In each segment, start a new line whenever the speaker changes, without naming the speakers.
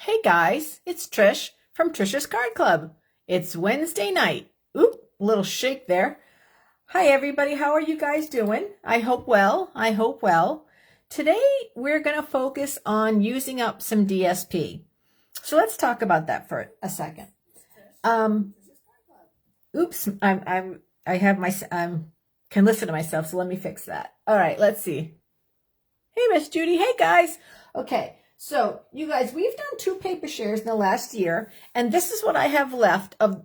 Hey guys, it's Trish from Trisha's Card Club. It's Wednesday night. Oop, little shake there. Hi everybody, how are you guys doing? I hope well. Today we're going to focus on using up some DSP. So let's talk about that for a second. Oops, I can listen to myself, so let me fix that. All right, let's see. Hey Miss Judy, hey guys. Okay. So, you guys, we've done 2 paper shares in the last year, and this is what I have left of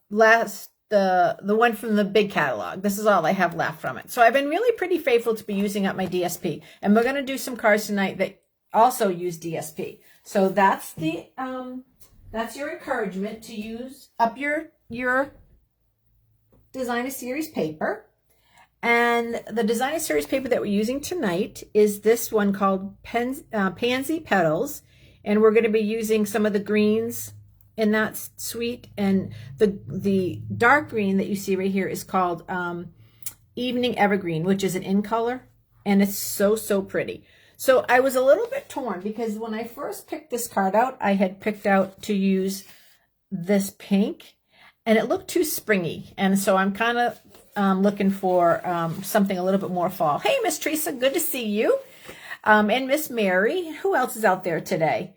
the one from the big catalog. This is all I have left from it. So I've been really pretty faithful to be using up my DSP, and we're going to do some cards tonight that also use DSP. So that's that's your encouragement to use up your Designer Series paper. And the Designer Series paper that we're using tonight is this one called Pansy Petals. And we're going to be using some of the greens in that suite. And the dark green that you see right here is called Evening Evergreen, which is an in color. And it's so, so pretty. So I was a little bit torn because when I first picked this card out, I had picked out to use this pink. And it looked too springy. And so I'm kind of looking for something a little bit more fall. Hey, Miss Teresa, good to see you. And Miss Mary. Who else is out there today?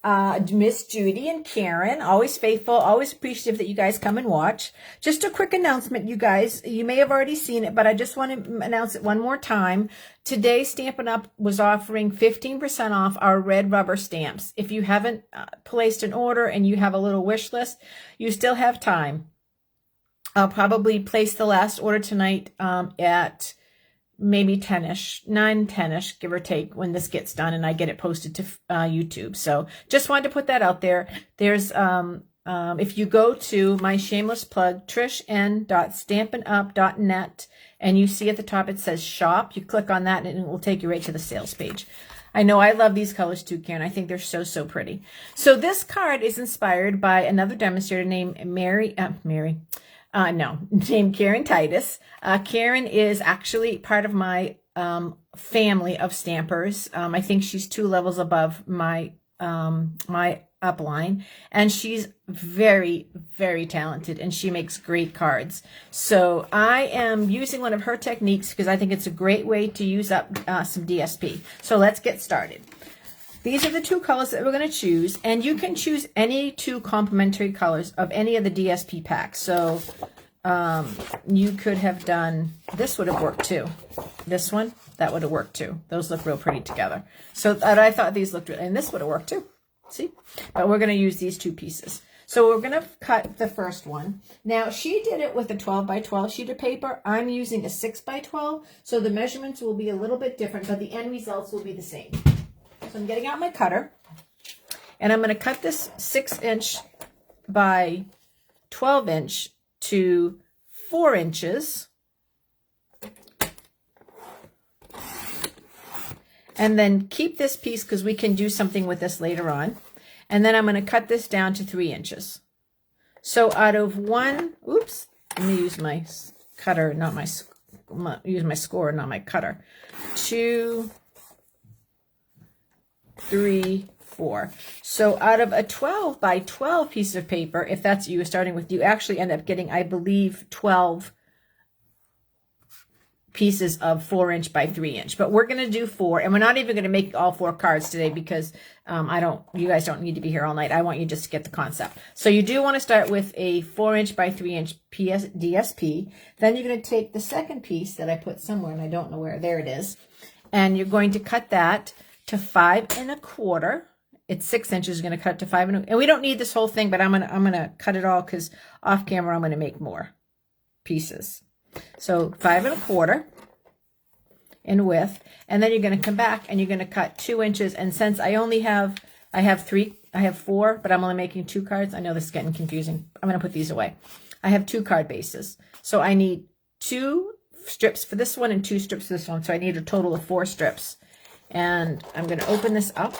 Miss Judy and Karen, always faithful, always appreciative that you guys come and watch. Just a quick announcement, you guys. You may have already seen it, but I just want to announce it one more time. Today, Stampin' Up! Was offering 15% off our red rubber stamps. If you haven't placed an order and you have a little wish list, you still have time. I'll probably place the last order tonight at maybe 10-ish, 9, 10-ish, give or take, when this gets done and I get it posted to YouTube. So just wanted to put that out there. There's, if you go to my shameless plug, trishen.stampinup.net, and you see at the top it says shop, you click on that and it will take you right to the sales page. I know I love these colors too, Karen. I think they're so, so pretty. So this card is inspired by another demonstrator named named Karen Titus. Karen is actually part of my family of stampers. I think she's 2 levels above my my upline, and she's very, very talented, and she makes great cards. So I am using one of her techniques because I think it's a great way to use up some DSP. So let's get started. These are the 2 colors that we're going to choose, and you can choose any 2 complementary colors of any of the DSP packs. So you could have done, this would have worked too. This one, that would have worked too. Those look real pretty together. So I thought these looked really, and this would have worked too. See? But we're going to use these 2 pieces. So we're going to cut the first one. Now, she did it with a 12 by 12 sheet of paper. I'm using a 6 by 12. So the measurements will be a little bit different, but the end results will be the same. So I'm getting out my cutter, and I'm going to cut this 6-inch by 12-inch to 4 inches. And then keep this piece because we can do something with this later on. And then I'm going to cut this down to 3 inches. So out of one, oops, let me use my cutter, not my, use my score, not my cutter. 2, 3, 4. So out of a 12 by 12 piece of paper, if that's what you were starting with, you actually end up getting, I believe, 12 pieces of 4-inch by 3-inch. But we're going to do 4, and we're not even going to make all 4 cards today because you guys don't need to be here all night. I want you just to get the concept. So you do want to start with a 4-inch by 3-inch DSP. Then you're going to take the second piece that I put somewhere, and I don't know where. There it is. And you're going to cut that to 5 1/4. It's 6 inches. You're going to cut it to 5 1/4. And we don't need this whole thing, but I'm gonna cut it all because off camera I'm going to make more pieces. So 5 1/4 in width, and then you're going to come back and you're going to cut 2 inches. And since I have 4, but I'm only making 2 cards. I know this is getting confusing. I'm going to put these away. I have 2 card bases, so I need 2 strips for this one and 2 strips for this one. So I need a total of 4 strips. And I'm going to open this up,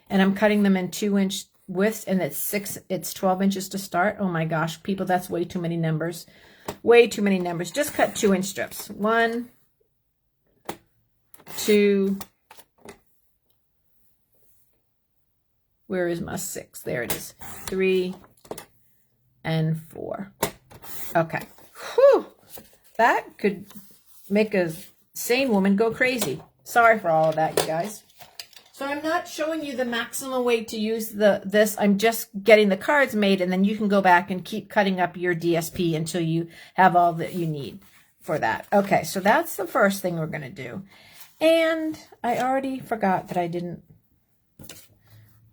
and I'm cutting them in 2-inch widths, and it's 12 inches to start. Oh my gosh, people, that's way too many numbers. Way too many numbers. Just cut 2-inch strips. 1, 2, Where is my 6? There it is. 3 and 4. Okay. Whew. That could make a sane woman go crazy. Sorry for all of that, you guys. So I'm not showing you the maximum way to use this. I'm just getting the cards made, and then you can go back and keep cutting up your DSP until you have all that you need for that. Okay, so that's the first thing we're going to do. And I already forgot that I didn't.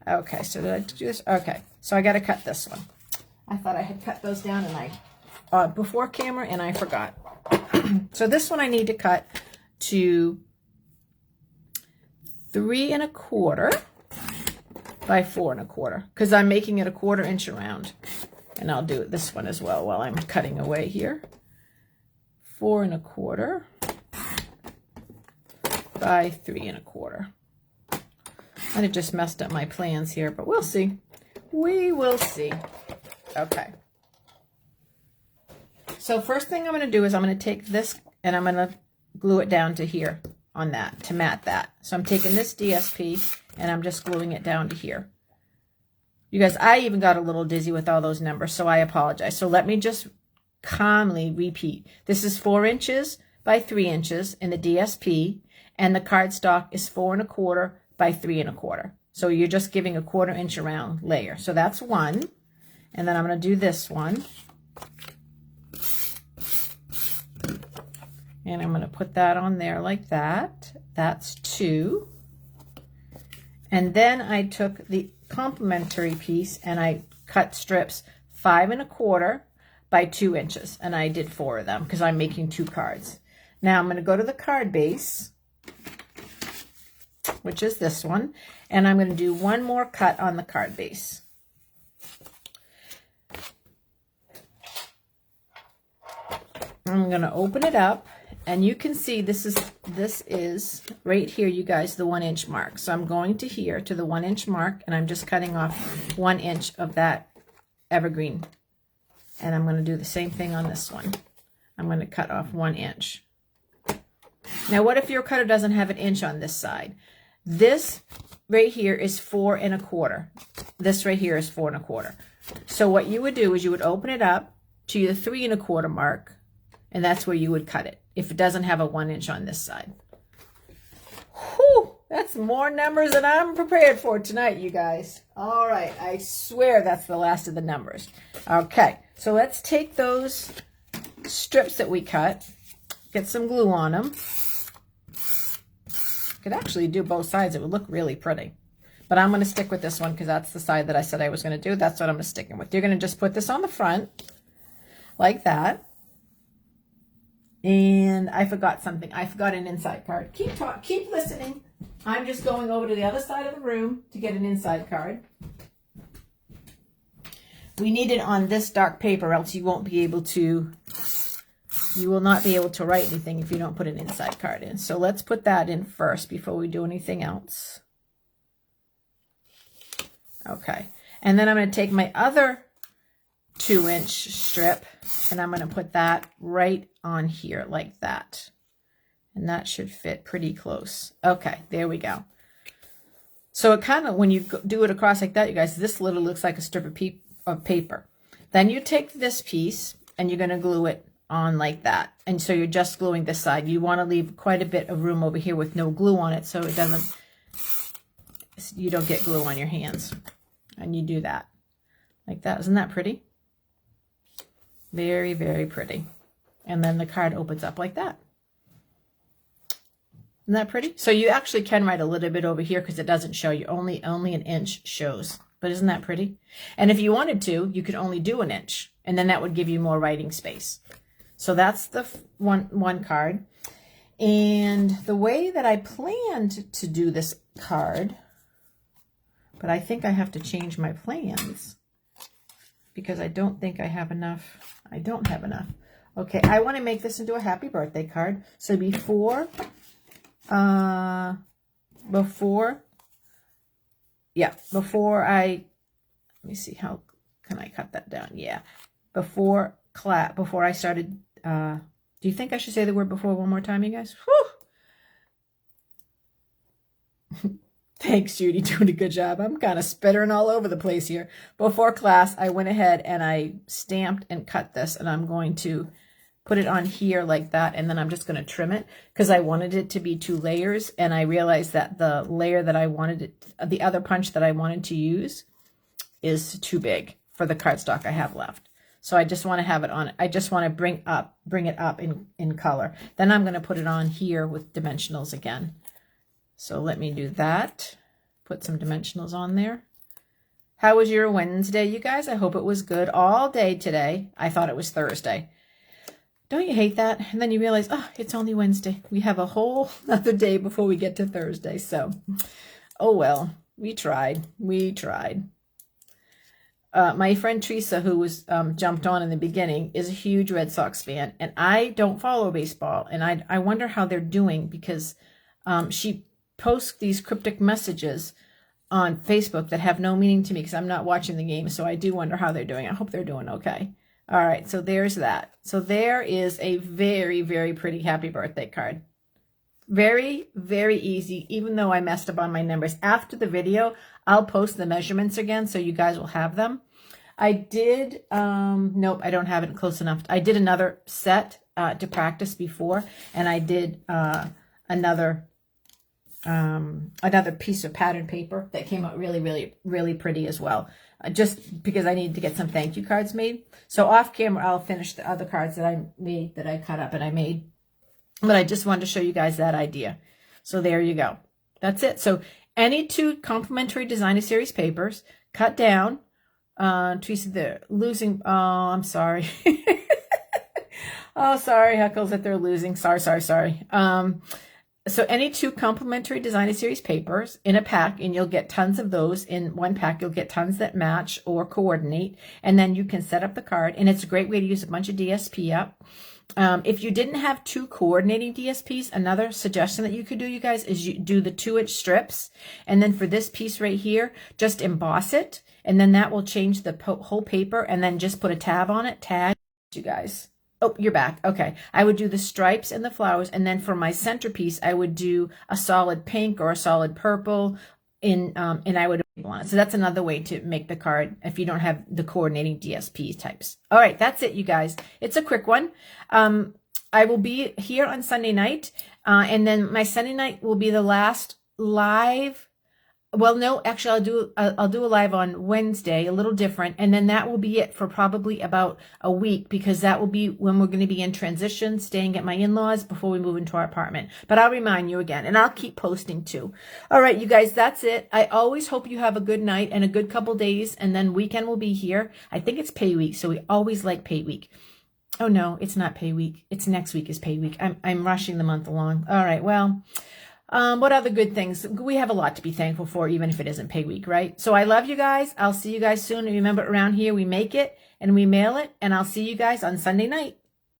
Okay, so did I do this? Okay, so I got to cut this one. I thought I had cut those down and before camera, and I forgot. So this one I need to cut to 3 1/4 by 4 1/4 because I'm making it a 1/4 inch around. And I'll do this one as well while I'm cutting away here. 4 1/4 by 3 1/4. I have just messed up my plans here, but we'll see. We will see. Okay. So first thing I'm going to do is I'm going to take this and I'm going to glue it down to here on that to mat that. So I'm taking this DSP and I'm just gluing it down to here. You guys, I even got a little dizzy with all those numbers, so I apologize. So let me just calmly repeat. This is 4 inches by 3 inches in the DSP, and the cardstock is 4 1/4 by 3 1/4. So you're just giving a 1/4 inch around layer. So that's one. And then I'm going to do this one. And I'm going to put that on there like that. That's 2. And then I took the complementary piece and I cut strips 5 1/4 by 2 inches. And I did 4 of them because I'm making 2 cards. Now I'm going to go to the card base, which is this one. And I'm going to do one more cut on the card base. I'm going to open it up. And you can see this is right here, you guys, the 1 inch mark. So I'm going to here to the 1 inch mark, and I'm just cutting off 1 inch of that evergreen. And I'm going to do the same thing on this one. I'm going to cut off 1 inch. Now, what if your cutter doesn't have an inch on this side? This right here is 4 1/4. This right here is 4 1/4. So what you would do is you would open it up to your 3 1/4 mark, and that's where you would cut it if it doesn't have a 1 inch on this side. Whew, that's more numbers than I'm prepared for tonight, you guys. All right, I swear that's the last of the numbers. Okay, so let's take those strips that we cut, get some glue on them. Could actually do both sides. It would look really pretty. But I'm going to stick with this one because that's the side that I said I was going to do. That's what I'm sticking with. You're going to just put this on the front like that. And I forgot something. I forgot an inside card. Keep listening. I'm just going over to the other side of the room to get an inside card. We need it on this dark paper, else you won't be able to, you will not be able to write anything if you don't put an inside card in. So let's put that in first before we do anything else. Okay. And then I'm going to take my other 2 inch strip and I'm going to put that right on here like that. And that should fit pretty close. Okay, there we go. So it kind of, when you do it across like that, you guys, this literally looks like a strip of paper. Then you take this piece and you're going to glue it on like that. And so you're just gluing this side. You want to leave quite a bit of room over here with no glue on it so it doesn't, you don't get glue on your hands. And you do that like that. Isn't that pretty? Very, very pretty. And then the card opens up like that. Isn't that pretty? So you actually can write a little bit over here because it doesn't show you. Only an inch shows. But isn't that pretty? And if you wanted to, you could only do an inch. And then that would give you more writing space. So that's the one card. And the way that I planned to do this card, but I think I have to change my plans because I don't think I have enough. I don't have enough. Okay, I want to make this into a happy birthday card. So before I, let me see, how can I cut that down? Yeah, before I started, do you think I should say the word before one more time, you guys? Whew. Thanks, Judy. Doing a good job. I'm kind of spittering all over the place here. Before class, I went ahead and I stamped and cut this, and I'm going to put it on here like that, and then I'm just going to trim it because I wanted it to be 2 layers, and I realized that the layer that I wanted it, the other punch that I wanted to use is too big for the cardstock I have left. So I just want to have it on. I just want to bring it up in color. Then I'm going to put it on here with dimensionals again. So let me do that. Put some dimensionals on there. How was your Wednesday, you guys? I hope it was good all day today. I thought it was Thursday. Don't you hate that? And then you realize, oh, it's only Wednesday. We have a whole other day before we get to Thursday. So, oh well, we tried. We tried. My friend Teresa, who was jumped on in the beginning, is a huge Red Sox fan. And I don't follow baseball. And I wonder how they're doing because she posts these cryptic messages on Facebook that have no meaning to me because I'm not watching the game. So I do wonder how they're doing. I hope they're doing okay. All right, so there's that. So there is a very, very pretty happy birthday card. Very, very easy, even though I messed up on my numbers. After the video, I'll post the measurements again so you guys will have them. I did, nope, I don't have it close enough. I did another set to practice before, and I did another piece of pattern paper that came out really, really, really pretty as well. Just because I needed to get some thank you cards made. So off camera, I'll finish the other cards that I made, that I cut up and I made. But I just wanted to show you guys that idea. So there you go. That's it. So any 2 complimentary designer series papers, cut down. Teresa, they're losing. Oh, I'm sorry. Oh, sorry, Heckles, that they're losing. Sorry. So any 2 complimentary designer series papers in a pack, and you'll get tons of those in one pack. You'll get tons that match or coordinate, and then you can set up the card. And it's a great way to use a bunch of DSP up. If you didn't have 2 coordinating DSPs, another suggestion that you could do, you guys, is you do the 2-inch strips. And then for this piece right here, just emboss it. And then that will change the whole paper. And then just put a tab on it. Tag, you guys. Oh, you're back. Okay. I would do the stripes and the flowers. And then for my centerpiece, I would do a solid pink or a solid purple and I would on it. So that's another way to make the card if you don't have the coordinating DSP types. All right. That's it, you guys. It's a quick one. I will be here on Sunday night. And then my Sunday night will be the last live. Well, no, actually, I'll do a live on Wednesday, a little different, and then that will be it for probably about a week because that will be when we're going to be in transition, staying at my in-laws before we move into our apartment. But I'll remind you again, and I'll keep posting too. All right, you guys, that's it. I always hope you have a good night and a good couple days, and then weekend will be here. I think it's pay week, so we always like pay week. Oh no, it's not pay week. It's next week is pay week. I'm rushing the month along. All right, well. What other good things? We have a lot to be thankful for, even if it isn't pay week, right? So I love you guys. I'll see you guys soon. And remember, around here, we make it and we mail it. And I'll see you guys on Sunday night.